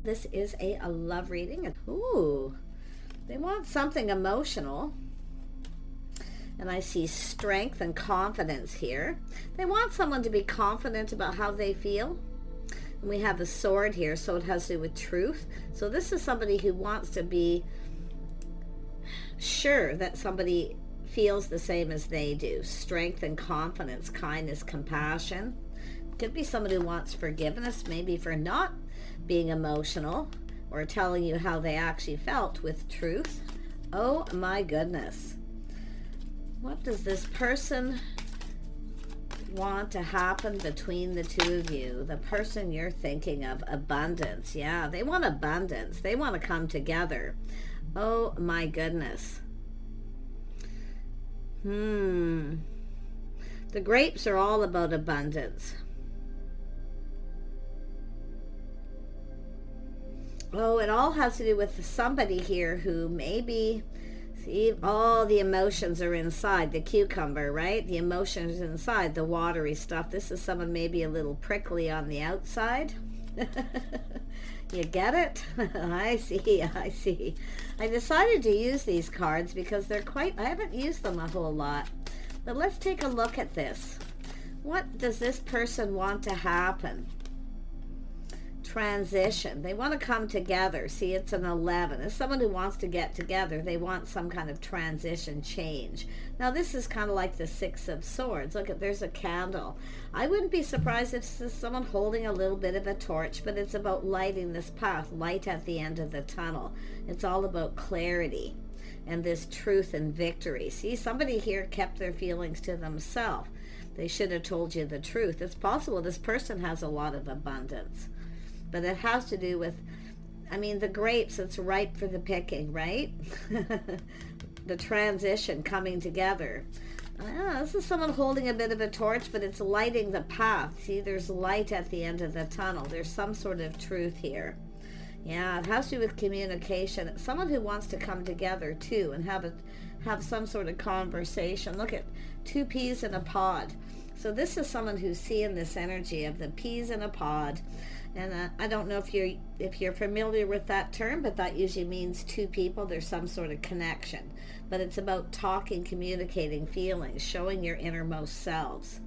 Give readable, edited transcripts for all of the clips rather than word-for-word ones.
This is a love reading. Ooh, they want something emotional. And I see strength and confidence here. They want someone to be confident about how they feel. And we have the sword here, so it has to do with truth. So this is somebody who wants to be sure that somebody feels the same as they do. Strength and confidence, kindness, compassion. Could be somebody who wants forgiveness, maybe for not being emotional or telling you how they actually felt with truth. Oh my goodness. What does this person want to happen between the two of you? The person you're thinking of, abundance. Yeah, they want abundance. They want to come together. Oh my goodness. The grapes are all about abundance. Oh, it all has to do with somebody here who maybe, see, all the emotions are inside the cucumber, right? The emotions inside, the watery stuff. This is someone maybe a little prickly on the outside. You get it? I see. I decided to use these cards because they're quite, I haven't used them a whole lot. But let's take a look at this. What does this person want to happen? Transition. They want to come together. See, it's an 11. As someone who wants to get together, they want some kind of transition change. Now this is kind of like the Six of Swords. Look, there's a candle. I wouldn't be surprised if this is someone holding a little bit of a torch, but it's about lighting this path, light at the end of the tunnel. It's all about clarity and this truth and victory. See, somebody here kept their feelings to themselves. They should have told you the truth. It's possible this person has a lot of abundance. But it has to do with, I mean, the grapes, it's ripe for the picking, right? The transition coming together. This is someone holding a bit of a torch, but it's lighting the path. See, there's light at the end of the tunnel. There's some sort of truth here. Yeah, it has to do with communication. It's someone who wants to come together too and have some sort of conversation. Look at two peas in a pod. So this is someone who's seeing this energy of the peas in a pod. And I don't know if you're familiar with that term, but that usually means two people. There's some sort of connection. But it's about talking, communicating feelings, showing your innermost selves.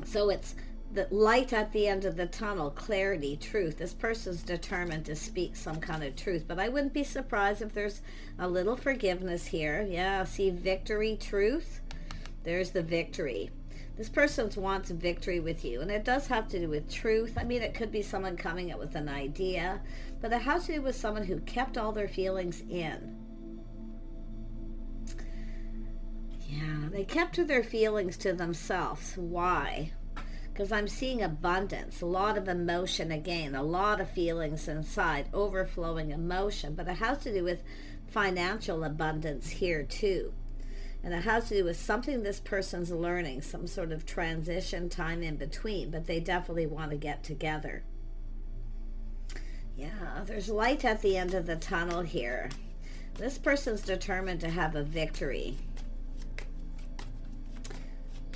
So it's the light at the end of the tunnel, clarity, truth. This person's determined to speak some kind of truth. But I wouldn't be surprised if there's a little forgiveness here. Yeah, see, victory, truth. There's the victory. This person wants victory with you, and it does have to do with truth. I mean, it could be someone coming up with an idea, but it has to do with someone who kept all their feelings in. Yeah, they kept their feelings to themselves. Why? Because I'm seeing abundance, a lot of emotion again, a lot of feelings inside, overflowing emotion, but it has to do with financial abundance here too. And it has to do with something this person's learning, some sort of transition time in between, but they definitely want to get together. Yeah, there's light at the end of the tunnel here. This person's determined to have a victory.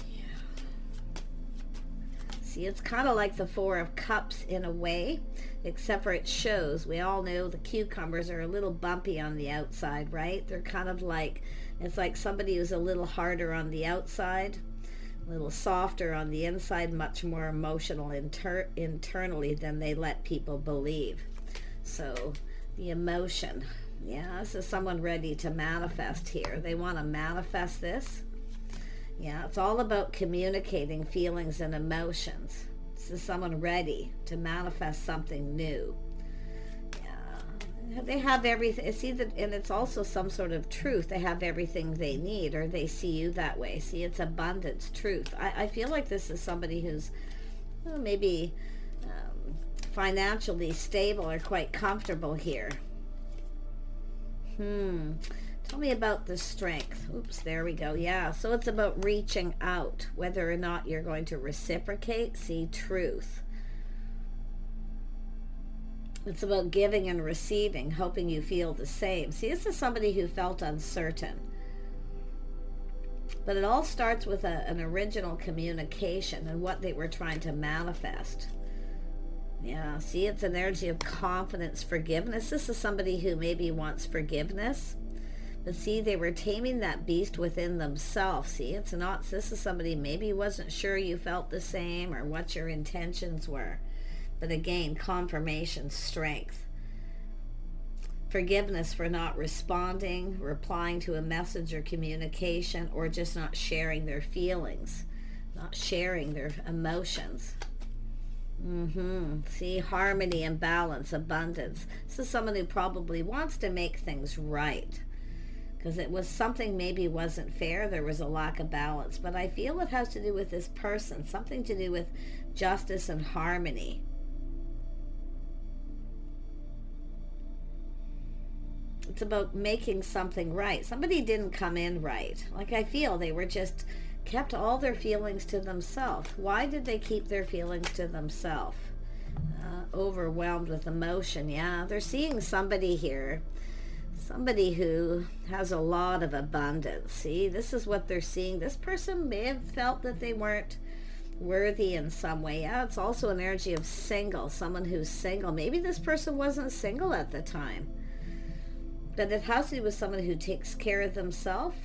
Yeah. See, it's kind of like the Four of Cups in a way, except for it shows. We all know the cucumbers are a little bumpy on the outside, right? They're kind of like, it's like somebody who's a little harder on the outside, a little softer on the inside, much more emotional internally than they let people believe. So the emotion. Yeah, this is someone ready to manifest here. They want to manifest this. Yeah, it's all about communicating feelings and emotions. This is someone ready to manifest something new. They have everything. See that, and it's also some sort of truth. They have everything they need, or they see you that way. See, it's abundance, truth. I feel like this is somebody who's maybe financially stable or quite comfortable here. Tell me about the strength. Oops, there we go. Yeah, so it's about reaching out, whether or not you're going to reciprocate. See, truth. It's about giving and receiving, hoping you feel the same. See, this is somebody who felt uncertain. But it all starts with an original communication and what they were trying to manifest. Yeah, see, it's an energy of confidence, forgiveness. This is somebody who maybe wants forgiveness. But see, they were taming that beast within themselves. See, it's not, this is somebody maybe wasn't sure you felt the same or what your intentions were. But again, confirmation, strength. Forgiveness for not responding, replying to a message or communication, or just not sharing their feelings, not sharing their emotions. See, harmony and balance, abundance. This is someone who probably wants to make things right, because it was something maybe wasn't fair. There was a lack of balance. But I feel it has to do with this person, something to do with justice and harmony. It's about making something right. Somebody didn't come in right. Like, I feel they were just kept all their feelings to themselves. Why did they keep their feelings to themselves? Overwhelmed with emotion. Yeah, they're seeing somebody here, somebody who has a lot of abundance. See, this is what they're seeing. This person may have felt that they weren't worthy in some way. Yeah, it's also an energy of single, someone who's single. Maybe this person wasn't single at the time, but it has to do with someone who takes care of themselves,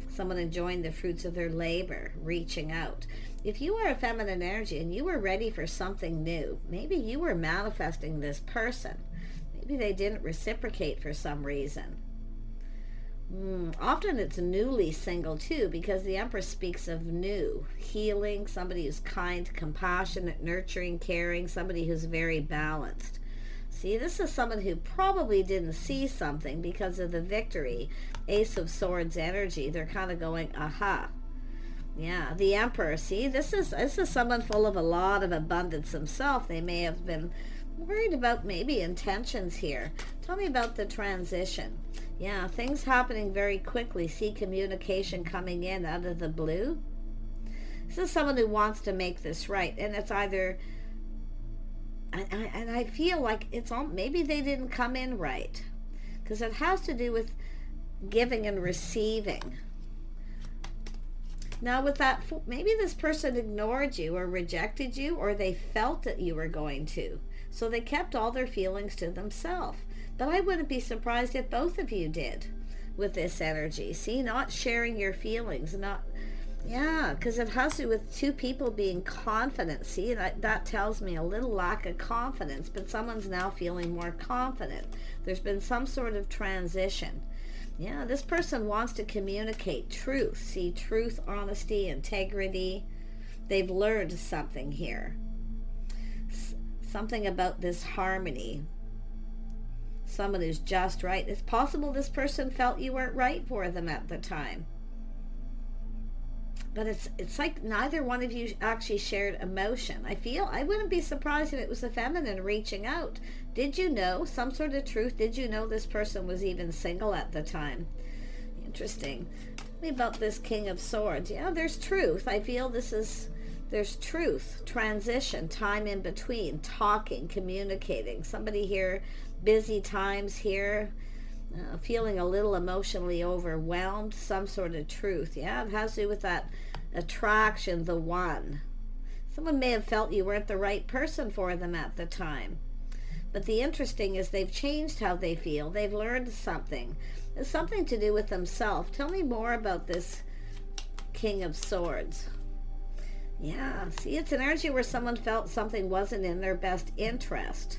someone enjoying the fruits of their labor, reaching out. If you are a feminine energy and you were ready for something new, maybe you were manifesting this person. Maybe they didn't reciprocate for some reason. Often it's newly single too, because the Empress speaks of new, healing, somebody who's kind, compassionate, nurturing, caring, somebody who's very balanced. See, this is someone who probably didn't see something because of the victory. Ace of Swords energy. They're kind of going, aha. Yeah, the Emperor. See, this is someone full of a lot of abundance himself. They may have been worried about maybe intentions here. Tell me about the transition. Yeah, things happening very quickly. See, communication coming in out of the blue. This is someone who wants to make this right. And it's either... And I feel like it's all, maybe they didn't come in right, because it has to do with giving and receiving. Now with that, maybe this person ignored you or rejected you, or they felt that you were going to. So they kept all their feelings to themselves. But I wouldn't be surprised if both of you did with this energy. See, not sharing your feelings, not... Yeah, because it has to do with two people being confident. See, that tells me a little lack of confidence, but someone's now feeling more confident. There's been some sort of transition. Yeah, this person wants to communicate truth. See, truth, honesty, integrity. They've learned something here. Something about this harmony. Someone who's just right. It's possible this person felt you weren't right for them at the time. But it's like neither one of you actually shared emotion. I wouldn't be surprised if it was the feminine reaching out. Did you know some sort of truth? Did you know this person was even single at the time? Interesting. Tell me about this King of Swords. Yeah, there's truth. I feel there's truth, transition, time in between, talking, communicating. Somebody here, busy times here. Feeling a little emotionally overwhelmed, some sort of truth. Yeah, it has to do with that attraction, the one. Someone may have felt you weren't the right person for them at the time. But the interesting is they've changed how they feel. They've learned something. It's something to do with themselves. Tell me more about this King of Swords. Yeah, see, it's an energy where someone felt something wasn't in their best interest.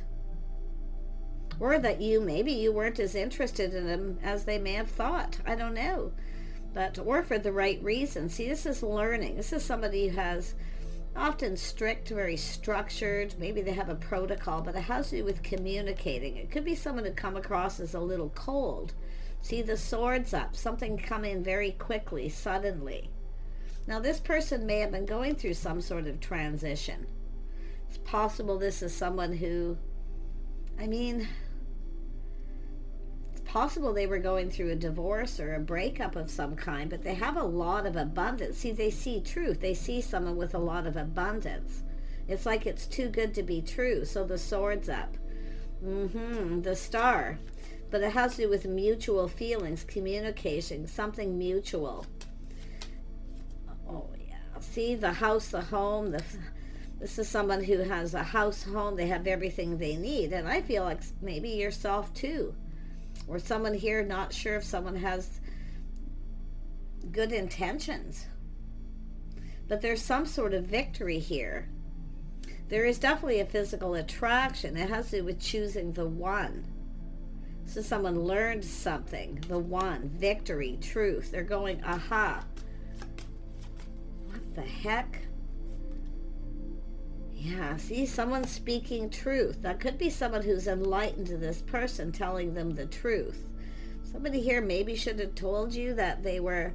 Or that maybe you weren't as interested in them as they may have thought. I don't know. Or for the right reason. See, this is learning. This is somebody who has often strict, very structured. Maybe they have a protocol, but it has to do with communicating. It could be someone who come across as a little cold. See, the swords up. Something come in very quickly, suddenly. Now, this person may have been going through some sort of transition. It's possible this is someone who... possible they were going through a divorce or a breakup of some kind, but they have a lot of abundance. See, they see truth. They see someone with a lot of abundance. It's like it's too good to be true. So the sword's up. The star. But it has to do with mutual feelings, communication, something mutual. Oh, yeah. See, the house, the home, the This is someone who has a house, home, they have everything they need. And I feel like maybe yourself too. Or someone here, not sure if someone has good intentions. But there's some sort of victory here. There is definitely a physical attraction. It has to do with choosing the one. So someone learned something. The one. Victory. Truth. They're going, aha. What the heck? Yeah, see, someone's speaking truth. That could be someone who's enlightened to this person, telling them the truth. Somebody here maybe should have told you that they were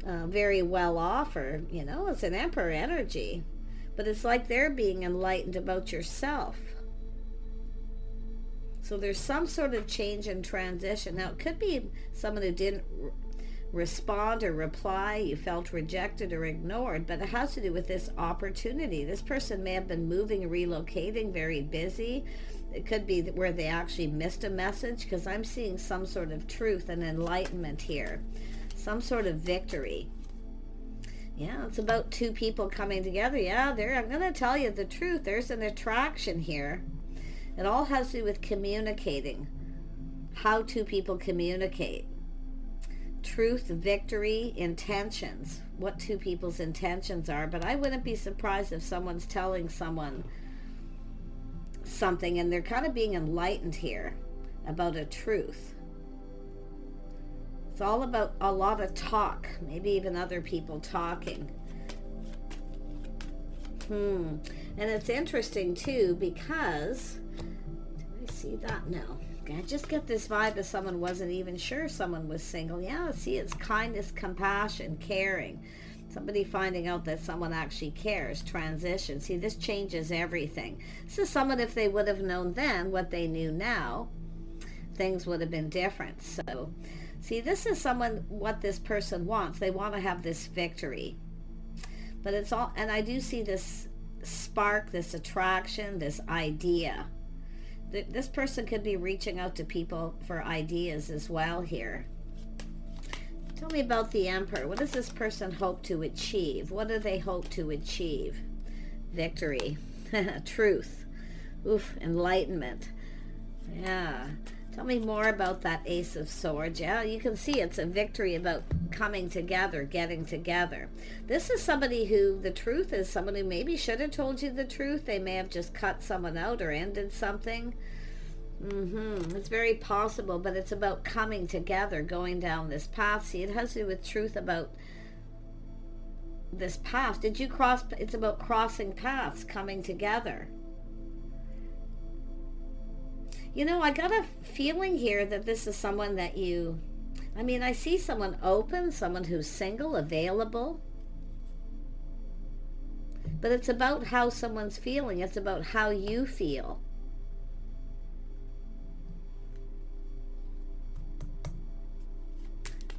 very well off, or, you know, it's an Emperor energy. But it's like they're being enlightened about yourself. So there's some sort of change and transition. Now, it could be someone who didn't respond or reply, you felt rejected or ignored, but it has to do with this opportunity. This person may have been moving, relocating, very busy. It could be where they actually missed a message, because I'm seeing some sort of truth and enlightenment here. Some sort of victory. Yeah, it's about two people coming together. Yeah, I'm going to tell you the truth. There's an attraction here. It all has to do with communicating. How two people communicate. Truth, victory, intentions. What two people's intentions are. But I wouldn't be surprised if someone's telling someone something and they're kind of being enlightened here about a truth. It's all about a lot of talk. Maybe even other people talking. And it's interesting too, because... Did I see that? No. I just get this vibe of someone wasn't even sure someone was single. Yeah, see, it's kindness, compassion, caring. Somebody finding out that someone actually cares. Transition. See, this changes everything. This is someone, if they would have known then what they knew now, things would have been different. So, see, this is someone, what this person wants. They want to have this victory. But it's all, and I do see this spark, this attraction, this idea. This person could be reaching out to people for ideas as well here. Tell me about the Emperor. What does this person hope to achieve? What do they hope to achieve? Victory. Truth. Oof, enlightenment. Yeah. Tell me more about that Ace of Swords. Yeah, you can see it's a victory about coming together, getting together. This is somebody who, the truth is someone who maybe should have told you the truth. They may have just cut someone out or ended something. It's very possible, but it's about coming together, going down this path. See, it has to do with truth about this path. Did you cross? It's about crossing paths, coming together. You know, I got a feeling here that this is someone that you... I mean, I see someone open, someone who's single, available. But it's about how someone's feeling. It's about how you feel.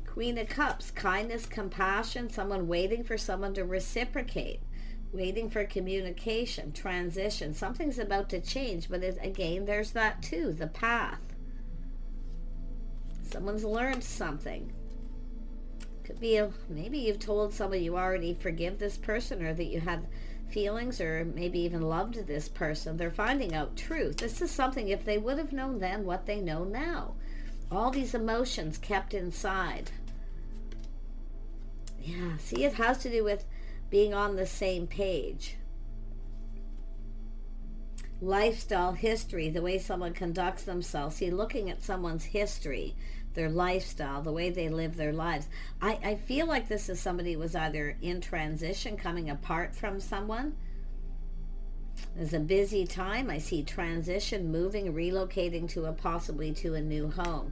Queen of Cups, kindness, compassion, someone waiting for someone to reciprocate. Waiting for communication, transition. Something's about to change, but again, there's that too, the path. Someone's learned something. Could be, maybe you've told someone you already forgive this person, or that you had feelings, or maybe even loved this person. They're finding out truth. This is something, if they would have known then what they know now. All these emotions kept inside. Yeah, see, it has to do with being on the same page. Lifestyle, history, the way someone conducts themselves. See, looking at someone's history, their lifestyle, the way they live their lives. I feel like this is somebody who was either in transition, coming apart from someone. There's a busy time. I see transition, moving, relocating to possibly to a new home.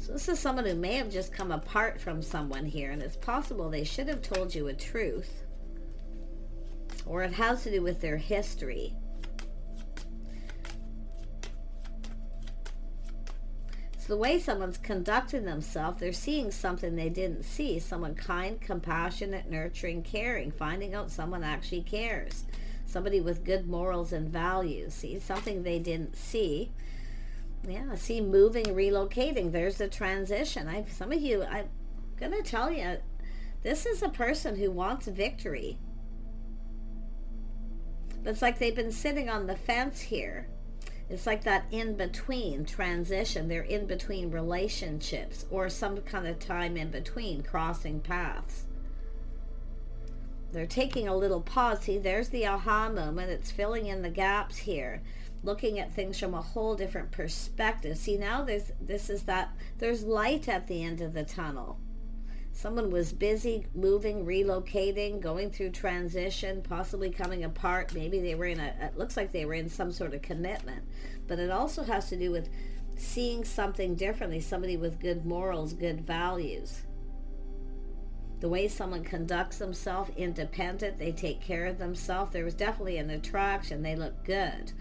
So this is someone who may have just come apart from someone here, and it's possible they should have told you a truth. Or it has to do with their history. It's the way someone's conducting themselves. They're seeing something they didn't see. Someone kind, compassionate, nurturing, caring. Finding out someone actually cares. Somebody with good morals and values. See, something they didn't see. Yeah, see, moving, relocating. There's a transition. Some of you, I'm going to tell you, this is a person who wants victory. But it's like they've been sitting on the fence here. It's like that in-between transition. They're in between relationships or some kind of time in between, crossing paths. They're taking a little pause. See, there's the aha moment. It's filling in the gaps here, looking at things from a whole different perspective. See, now there's light at the end of the tunnel. Someone was busy moving, relocating, going through transition, possibly coming apart. Maybe they were it looks like they were in some sort of commitment. But it also has to do with seeing something differently, somebody with good morals, good values. The way someone conducts themselves, independent, they take care of themselves. There was definitely an attraction. They look good.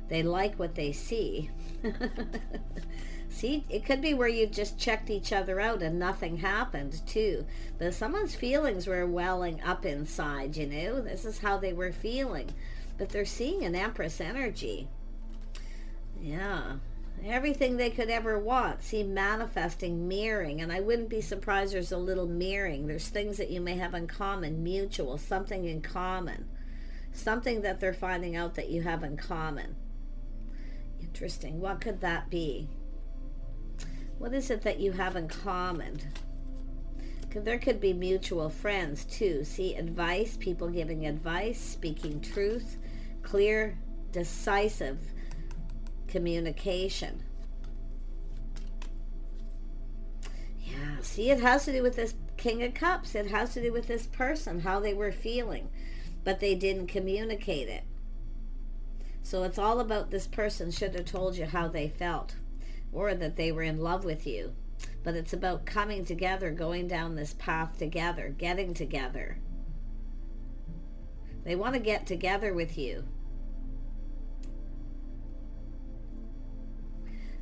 They like what they see. See, it could be where you just checked each other out and nothing happened too. But someone's feelings were welling up inside, you know. This is how they were feeling. But they're seeing an Empress energy. Yeah. Everything they could ever want. See, manifesting, mirroring. And I wouldn't be surprised there's a little mirroring. There's things that you may have in common, mutual, something in common. Something that they're finding out that you have in common. Interesting. What could that be? What is it that you have in common? There could be mutual friends too. See, advice, people giving advice, speaking truth, clear, decisive communication. Yeah, see, it has to do with this King of Cups. It has to do with this person, how they were feeling, but they didn't communicate it. So it's all about this person should have told you how they felt, or that they were in love with you. But it's about coming together, going down this path together, getting together. They want to get together with you.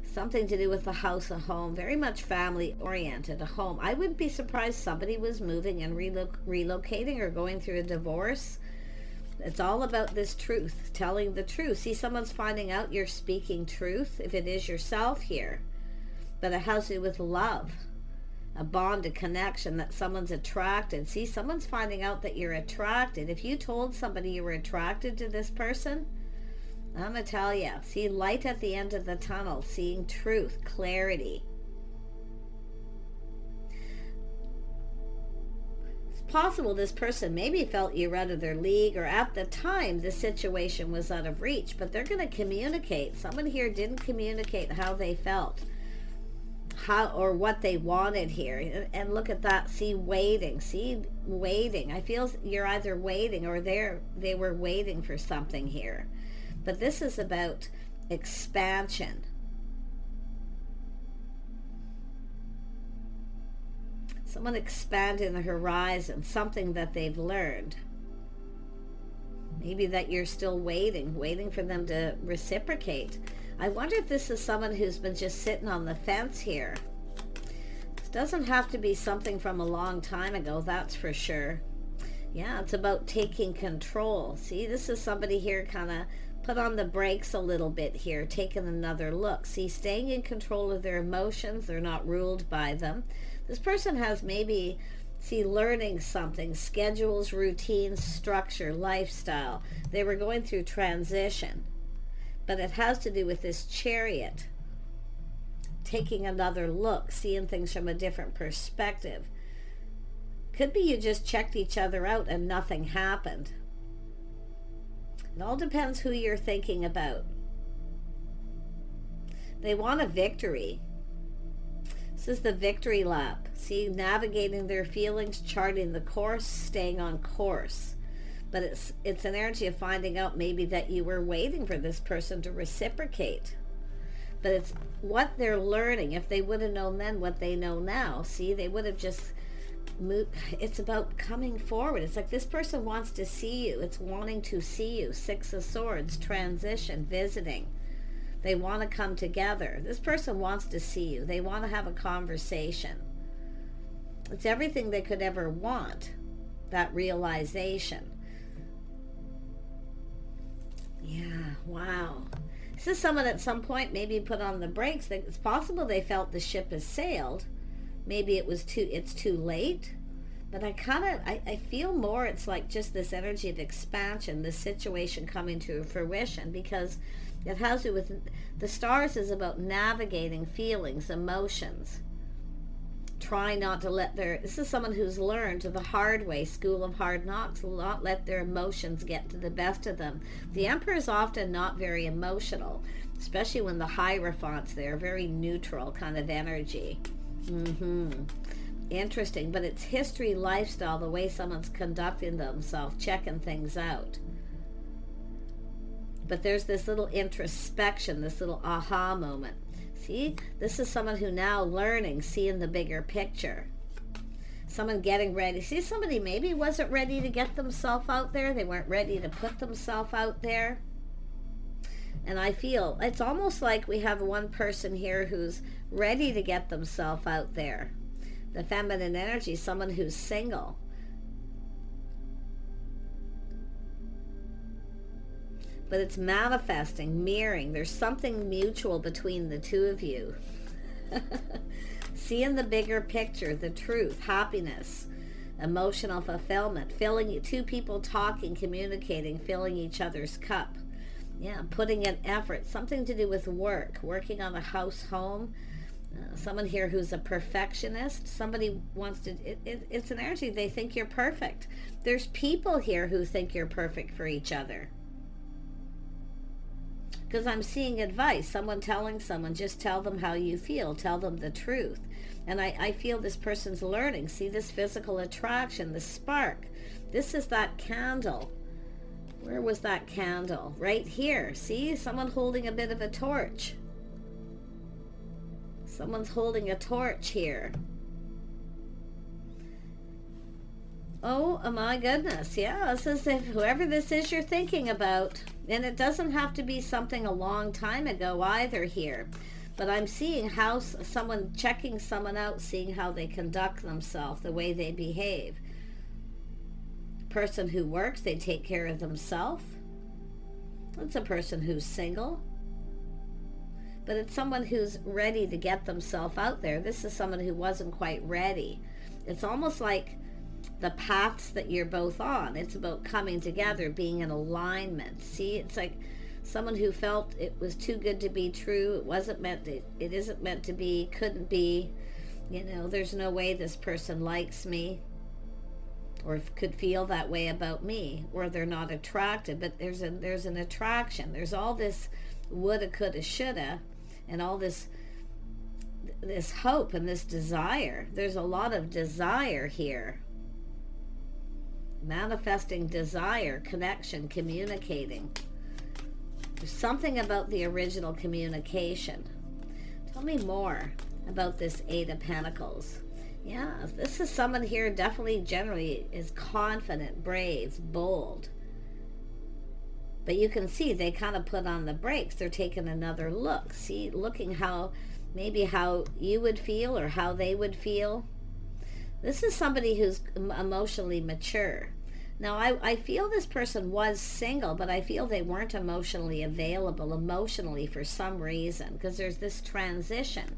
Something to do with the house, a home, very much family oriented, a home. I wouldn't be surprised somebody was moving and relocating or going through a divorce. It's all about this truth, telling the truth. See, someone's finding out you're speaking truth, if it is yourself here. But it has to do with love, a bond, a connection, that someone's attracted. See, someone's finding out that you're attracted. If you told somebody you were attracted to this person, I'm going to tell you, see, light at the end of the tunnel, seeing truth, clarity. Possible this person maybe felt you were out of their league, or at the time the situation was out of reach, but they're going to communicate. Someone here didn't communicate how they felt, how or what they wanted here. And look at that. See, waiting. See, waiting. I feel you're either waiting or they were waiting for something here. But this is about expansion. Someone expanding the horizon, something that they've learned. Maybe that you're still waiting for them to reciprocate. I wonder if this is someone who's been just sitting on the fence here. This doesn't have to be something from a long time ago, that's for sure. Yeah, it's about taking control. See, this is somebody here kind of put on the brakes a little bit here, taking another look. See, staying in control of their emotions. They're not ruled by them. This person has maybe, see, learning something, schedules, routines, structure, lifestyle. They were going through transition, but it has to do with this Chariot, taking another look, seeing things from a different perspective. Could be you just checked each other out and nothing happened. It all depends who you're thinking about. They want a victory. This is the victory lap. See, navigating their feelings, charting the course, staying on course. But it's an energy of finding out maybe that you were waiting for this person to reciprocate. But it's what they're learning. If they would have known then what they know now, see, they would have just moved. It's about coming forward. It's like this person wants to see you. It's wanting to see you. Six of Swords, transition, visiting. They want to come together. This person wants to see you. They want to have a conversation. It's everything they could ever want, that realization. Yeah, wow. This is someone at some point maybe put on the brakes. It's possible they felt the ship has sailed. Maybe it's too late. But I feel more it's like just this energy of expansion, this situation coming to fruition, because it has to do with the stars is about navigating feelings, emotions. Try not to let this is someone who's learned the hard way, school of hard knocks, not let their emotions get to the best of them. The Emperor is often not very emotional, especially when the Hierophant's there, very neutral kind of energy. Interesting, but it's history, lifestyle, the way someone's conducting themselves, checking things out. But there's this little introspection, this little aha moment. See, this is someone who now learning, seeing the bigger picture. Someone getting ready. See, somebody maybe wasn't ready to get themselves out there. They weren't ready to put themselves out there. And I feel it's almost like we have one person here who's ready to get themselves out there. The feminine energy, someone who's single. But it's manifesting, mirroring. There's something mutual between the two of you. Seeing the bigger picture, the truth, happiness, emotional fulfillment, filling two people talking, communicating, filling each other's cup. Yeah, putting in effort, something to do with work, working on a house, home. Someone here who's a perfectionist. Somebody wants to, it's an energy, they think you're perfect. There's people here who think you're perfect for each other. Because I'm seeing advice, someone telling someone, just tell them how you feel, tell them the truth. And I feel this person's learning. See this physical attraction, the spark. This is that candle. Where was that candle? Right here. See, someone holding a bit of a torch. Someone's holding a torch here. Oh my goodness. Yeah, this is if whoever this is you're thinking about. And it doesn't have to be something a long time ago either here. But I'm seeing how someone checking someone out, seeing how they conduct themselves, the way they behave. Person who works, they take care of themselves. It's a person who's single. But it's someone who's ready to get themselves out there. This is someone who wasn't quite ready. It's almost like the paths that you're both on. It's about coming together, being in alignment. See, it's like someone who felt it was too good to be true. It wasn't meant to, it isn't meant to be, couldn't be. You know, there's no way this person likes me or could feel that way about me, or they're not attracted. But there's an attraction. There's all this woulda, coulda, shoulda, and all this hope and this desire. There's a lot of desire here. Manifesting desire, connection, communicating. There's something about the original communication. Tell me more about this Eight of Pentacles. Yeah, this is someone here definitely generally is confident, brave, bold. But you can see they kind of put on the brakes. They're taking another look. See, looking how, maybe how you would feel or how they would feel. This is somebody who's emotionally mature. Now, I feel this person was single, but I feel they weren't emotionally available emotionally for some reason, because there's this transition.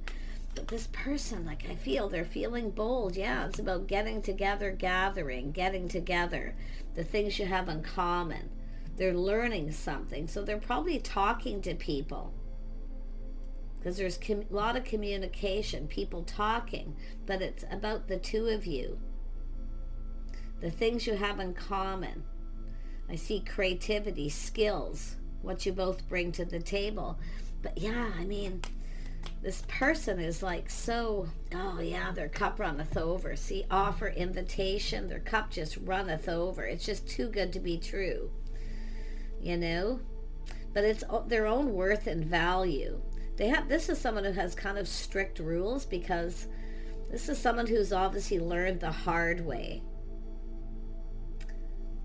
But this person, like, I feel they're feeling bold. Yeah, it's about getting together, gathering, getting together, the things you have in common. They're learning something, so they're probably talking to people, because there's a lot of communication, people talking, but it's about the two of you, the things you have in common. I see creativity, skills, what you both bring to the table. But yeah, I mean, this person is like so, oh yeah, their cup runneth over. See, offer, invitation, their cup just runneth over. It's just too good to be true, you know? But it's their own worth and value. This is someone who has kind of strict rules, because this is someone who's obviously learned the hard way.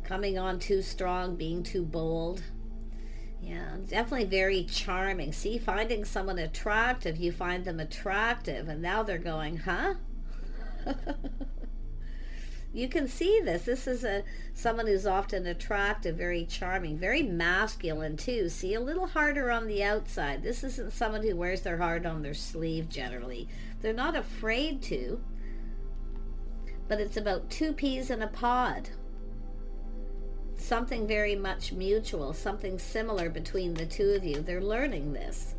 Coming on too strong, being too bold. Yeah, definitely very charming. See, finding someone attractive, you find them attractive, and now they're going, huh? You can see this. This is someone who's often attractive, very charming, very masculine too. See, a little harder on the outside. This isn't someone who wears their heart on their sleeve generally. They're not afraid to. but it's about two peas in a pod. Something very much mutual, something similar between the two of you. They're learning this.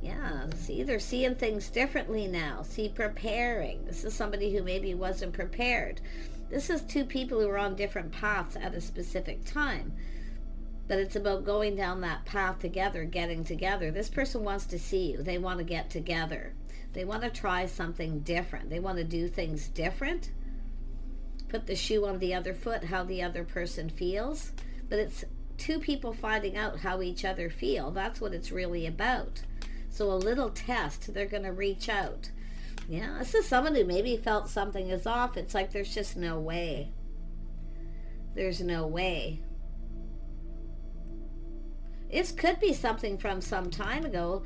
Yeah, see, they're seeing things differently now. See, preparing. This is somebody who maybe wasn't prepared. This is two people who are on different paths at a specific time. But it's about going down that path together, getting together. This person wants to see you. They want to get together. They want to try something different. They want to do things different. Put the shoe on the other foot, how the other person feels. But it's two people finding out how each other feel. That's what it's really about. So a little test, they're going to reach out. Yeah, this is someone who maybe felt something is off. It's like there's just no way. There's no way. It could be something from some time ago,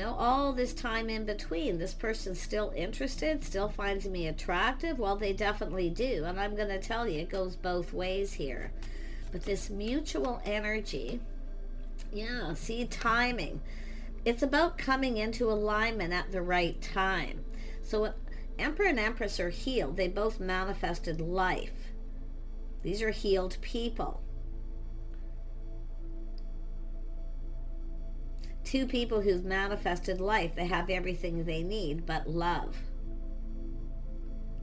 all this time in between. This person's still interested, still finds me attractive. Well, they definitely do. And I'm going to tell you, it goes both ways here. But this mutual energy, yeah, see, timing. It's about coming into alignment at the right time. So Emperor and Empress are healed. They both manifested life. These are healed people. Two people who've manifested life. They have everything they need but love.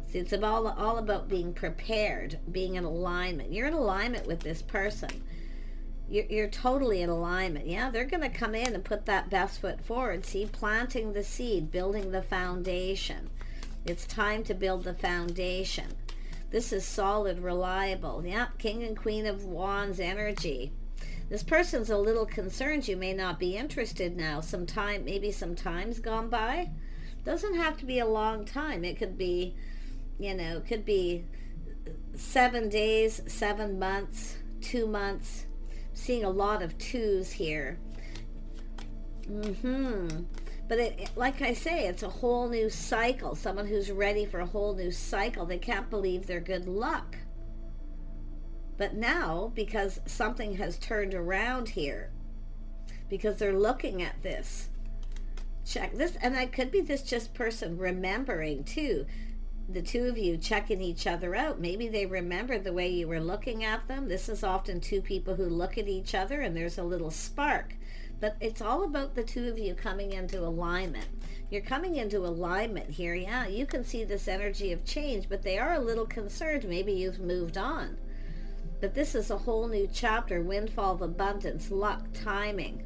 See, it's all about being prepared, being in alignment. You're in alignment with this person. You're totally in alignment. Yeah, they're going to come in and put that best foot forward. See, planting the seed, building the foundation. It's time to build the foundation. This is solid, reliable. Yeah, King and Queen of Wands energy. This person's a little concerned you may not be interested now. Maybe some time's gone by. Doesn't have to be a long time. It could be, it could be 7 days, 7 months, 2 months. Seeing a lot of twos here. But like I say, it's a whole new cycle. Someone who's ready for a whole new cycle. They can't believe their good luck. But now, because something has turned around here, because they're looking at this, check this, and it could be this just person remembering too. The two of you checking each other out. Maybe they remember the way you were looking at them. This is often two people who look at each other and there's a little spark. But it's all about the two of you coming into alignment. You're coming into alignment here. Yeah, you can see this energy of change, but they are a little concerned. Maybe you've moved on. But this is a whole new chapter. Windfall of abundance, luck, timing.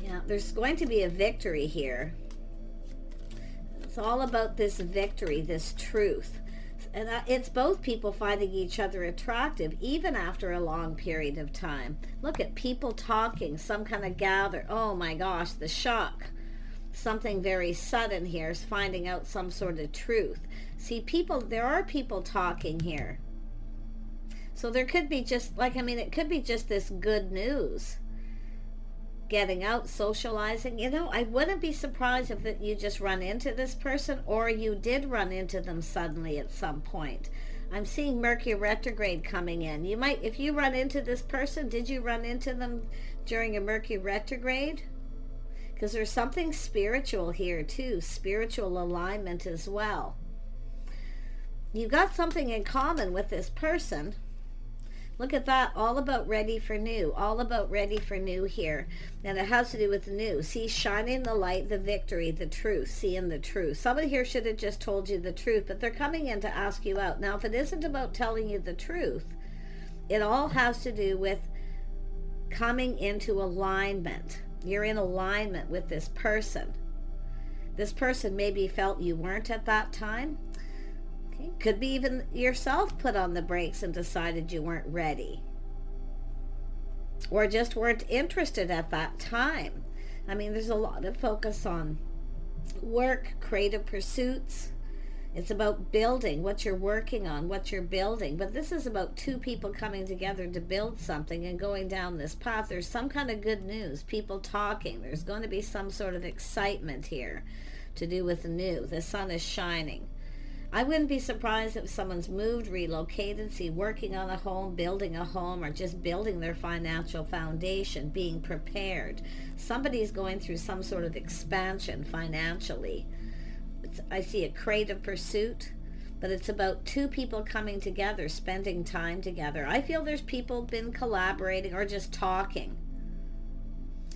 Yeah, there's going to be a victory here. It's all about this victory, this truth. And it's both people finding each other attractive, even after a long period of time. Look at people talking, some kind of gather. Oh my gosh, the shock. Something very sudden here is finding out some sort of truth. See, there are people talking here. So there could be it could be just this good news. Getting out, socializing. I wouldn't be surprised if you just run into this person or you did run into them suddenly at some point. I'm seeing Mercury retrograde coming in. You might, if you run into this person, did you run into them during a Mercury retrograde? Because there's something spiritual here too, spiritual alignment as well. You've got something in common with this person. Look at that, all about ready for new, all about ready for new here. And it has to do with new. See, shining the light, the victory, the truth, seeing the truth. Somebody here should have just told you the truth, but they're coming in to ask you out. Now, if it isn't about telling you the truth, it all has to do with coming into alignment. You're in alignment with this person. This person maybe felt you weren't at that time. Could be even yourself put on the brakes and decided you weren't ready. Or just weren't interested at that time. There's a lot of focus on work, creative pursuits. It's about building, what you're working on, what you're building. But this is about two people coming together to build something and going down this path. There's some kind of good news, people talking. There's going to be some sort of excitement here to do with the new. The sun is shining. I wouldn't be surprised if someone's moved, relocated, working on a home, building a home, or just building their financial foundation, being prepared. Somebody's going through some sort of expansion financially. I see a creative pursuit. but it's about two people coming together, spending time together. I feel there's people been collaborating or just talking.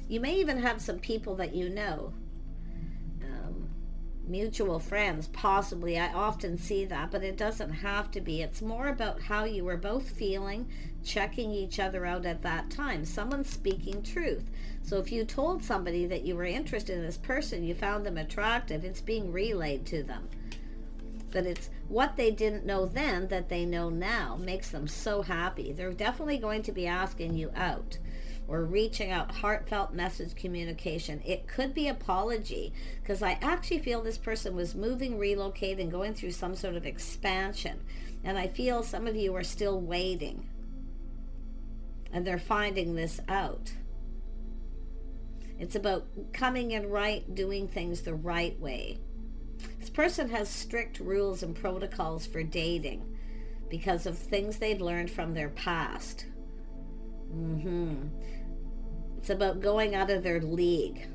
You may even have some people that you know, mutual friends, possibly. I often see that, but it doesn't have to be. It's more about how you were both feeling, checking each other out at that time. Someone's speaking truth. So if you told somebody that you were interested in this person, you found them attractive, it's being relayed to them. But it's what they didn't know then that they know now makes them so happy. They're definitely going to be asking you out or reaching out, heartfelt message communication. It could be apology, because I actually feel this person was moving, relocating, going through some sort of expansion. And I feel some of you are still waiting. And they're finding this out. It's about coming in right, doing things the right way. This person has strict rules and protocols for dating because of things they've learned from their past. It's about going out of their league,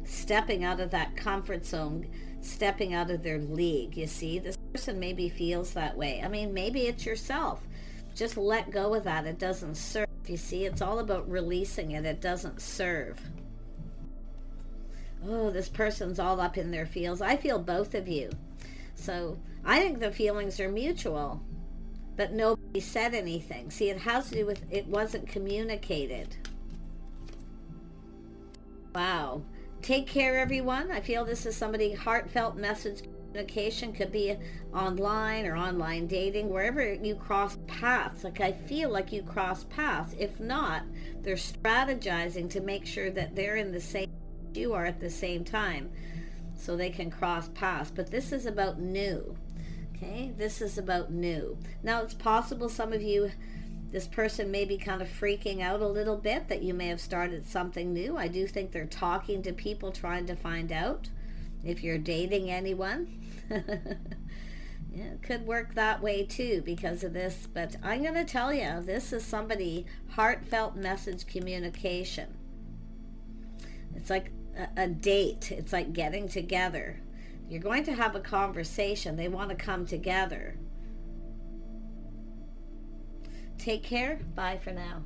stepping out of that comfort zone, stepping out of their league. You see, this person maybe feels that way. I mean, maybe it's yourself. Just let go of that. It doesn't serve. You see, it's all about releasing it. It doesn't serve. Oh, this person's all up in their feels. I feel both of you. So I think the feelings are mutual, but nobody said anything. See, it has to do with it wasn't communicated. Wow. Take care, everyone. I feel this is somebody, heartfelt message communication. Could be online or online dating, wherever you cross paths. Like, I feel like you cross paths. If not, they're strategizing to make sure that they're in the same you are at the same time, so they can cross paths. But this is about new. Okay, this is about new. Now, it's possible some of you, this person may be kind of freaking out a little bit that you may have started something new. I do think they're talking to people, trying to find out if you're dating anyone. Yeah, it could work that way too because of this. But I'm going to tell you, this is somebody, heartfelt message communication. It's like a date. It's like getting together. You're going to have a conversation. They want to come together. Take care. Bye for now.